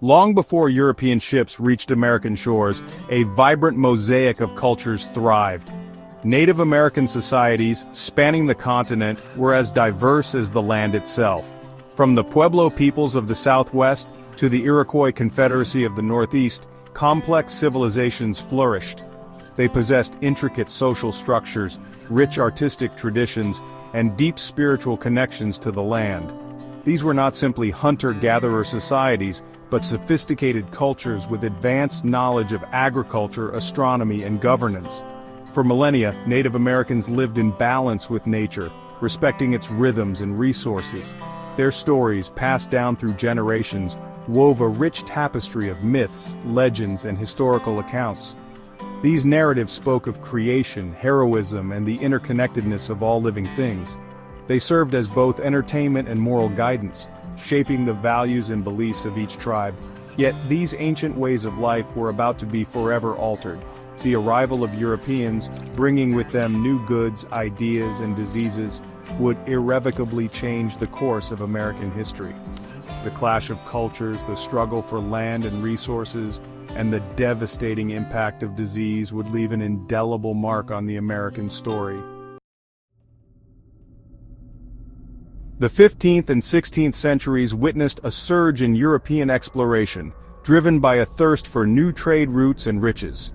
Long before European ships reached American shores, a vibrant mosaic of cultures thrived. Native American societies, spanning the continent, were as diverse as the land itself. From the Pueblo peoples of the Southwest to the Iroquois Confederacy of the Northeast, complex civilizations flourished. They possessed intricate social structures, rich artistic traditions, and deep spiritual connections to the land. These were not simply hunter-gatherer societies, but sophisticated cultures with advanced knowledge of agriculture, astronomy, and governance. For millennia, Native Americans lived in balance with nature, respecting its rhythms and resources. Their stories, passed down through generations, wove a rich tapestry of myths, legends, and historical accounts. These narratives spoke of creation, heroism, and the interconnectedness of all living things. They served as both entertainment and moral guidance, shaping the values and beliefs of each tribe. Yet these ancient ways of life were about to be forever altered. The arrival of Europeans, bringing with them new goods, ideas, and diseases, would irrevocably change the course of American history. The clash of cultures, the struggle for land and resources, and the devastating impact of disease would leave an indelible mark on the American story. The 15th and 16th centuries witnessed a surge in European exploration, driven by a thirst for new trade routes and riches.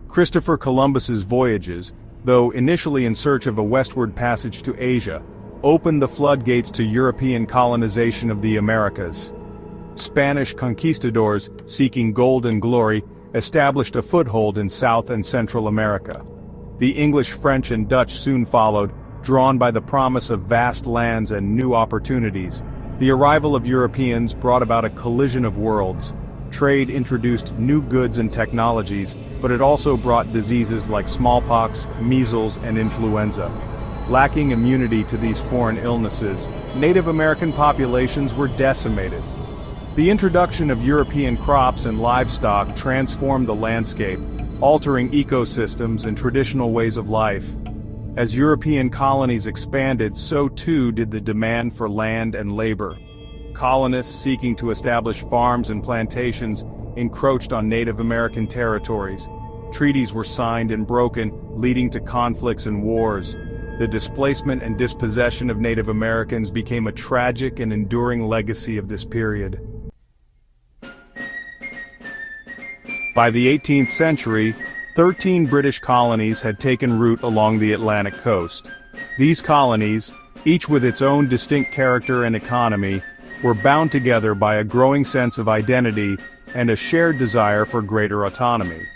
Christopher Columbus's voyages, though initially in search of a westward passage to Asia, opened the floodgates to European colonization of the Americas. Spanish conquistadors, seeking gold and glory, established a foothold in South and Central America. The English, French, and Dutch soon followed, drawn by the promise of vast lands and new opportunities. The arrival of Europeans brought about a collision of worlds. Trade introduced new goods and technologies, but it also brought diseases like smallpox, measles, and influenza. Lacking immunity to these foreign illnesses, Native American populations were decimated. The introduction of European crops and livestock transformed the landscape, altering ecosystems and traditional ways of life. As European colonies expanded, so too did the demand for land and labor. Colonists seeking to establish farms and plantations encroached on Native American territories. Treaties were signed and broken, leading to conflicts and wars. The displacement and dispossession of Native Americans became a tragic and enduring legacy of this period. By the 18th century, 13 British colonies had taken root along the Atlantic coast. These colonies, each with its own distinct character and economy, were bound together by a growing sense of identity and a shared desire for greater autonomy.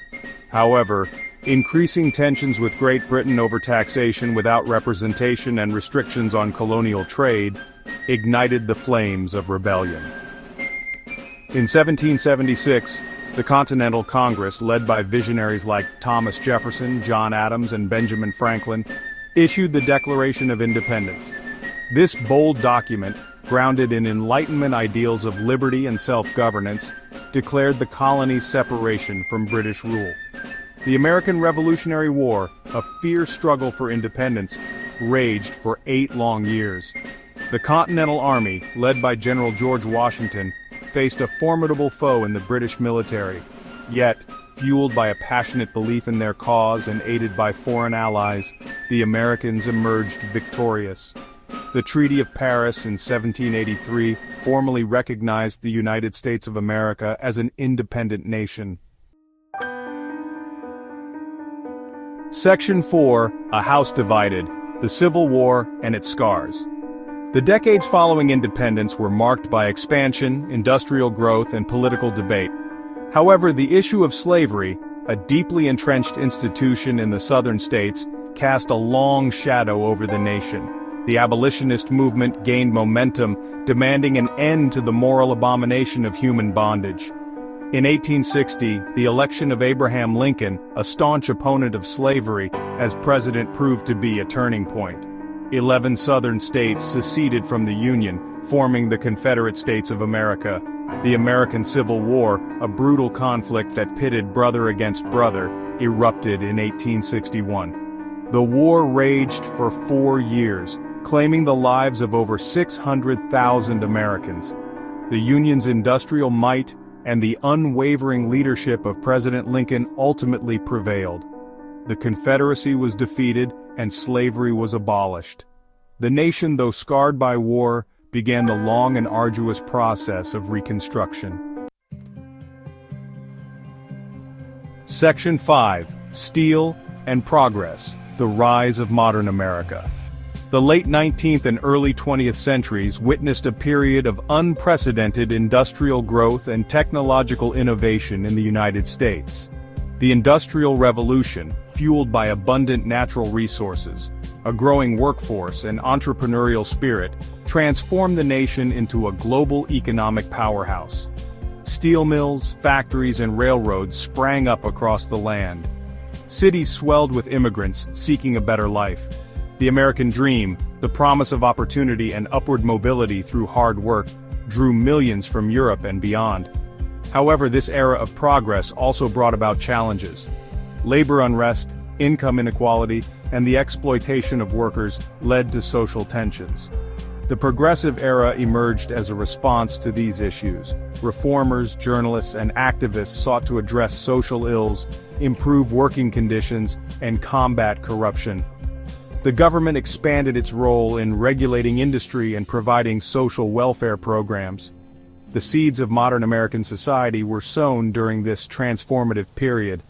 However, increasing tensions with Great Britain over taxation without representation and restrictions on colonial trade ignited the flames of rebellion. In 1776, the Continental Congress, led by visionaries like Thomas Jefferson, John Adams, and Benjamin Franklin, issued the Declaration of Independence. This bold document, grounded in Enlightenment ideals of liberty and self-governance, declared the colony's separation from British rule. The American Revolutionary War, a fierce struggle for independence, raged for 8 long years. The Continental Army, led by General George Washington, faced a formidable foe in the British military. Yet, fueled by a passionate belief in their cause and aided by foreign allies, the Americans emerged victorious. The Treaty of Paris in 1783 formally recognized the United States of America as an independent nation. Section 4, A House Divided, the Civil War and its Scars. The decades following independence were marked by expansion, industrial growth, and political debate. However, the issue of slavery, a deeply entrenched institution in the southern states, cast a long shadow over the nation. The abolitionist movement gained momentum, demanding an end to the moral abomination of human bondage. In 1860, the election of Abraham Lincoln, a staunch opponent of slavery, as president proved to be a turning point. 11 southern states seceded from the Union, forming the Confederate States of America. The American Civil War, a brutal conflict that pitted brother against brother, erupted in 1861. The war raged for 4 years, claiming the lives of over 600,000 Americans. The Union's industrial might, and the unwavering leadership of President Lincoln ultimately prevailed. The Confederacy was defeated and slavery was abolished. The nation, though scarred by war, began the long and arduous process of Reconstruction. Section 5. Steel and Progress: The Rise of Modern America. The late 19th and early 20th centuries witnessed a period of unprecedented industrial growth and technological innovation in the United States. The Industrial Revolution, fueled by abundant natural resources, a growing workforce and entrepreneurial spirit, transformed the nation into a global economic powerhouse. Steel mills, factories, and railroads sprang up across the land. Cities swelled with immigrants seeking a better life. The American dream, the promise of opportunity and upward mobility through hard work, drew millions from Europe and beyond. However, this era of progress also brought about challenges. Labor unrest, income inequality, and the exploitation of workers led to social tensions. The Progressive Era emerged as a response to these issues. Reformers, journalists, and activists sought to address social ills, improve working conditions, and combat corruption. The government expanded its role in regulating industry and providing social welfare programs. The seeds of modern American society were sown during this transformative period.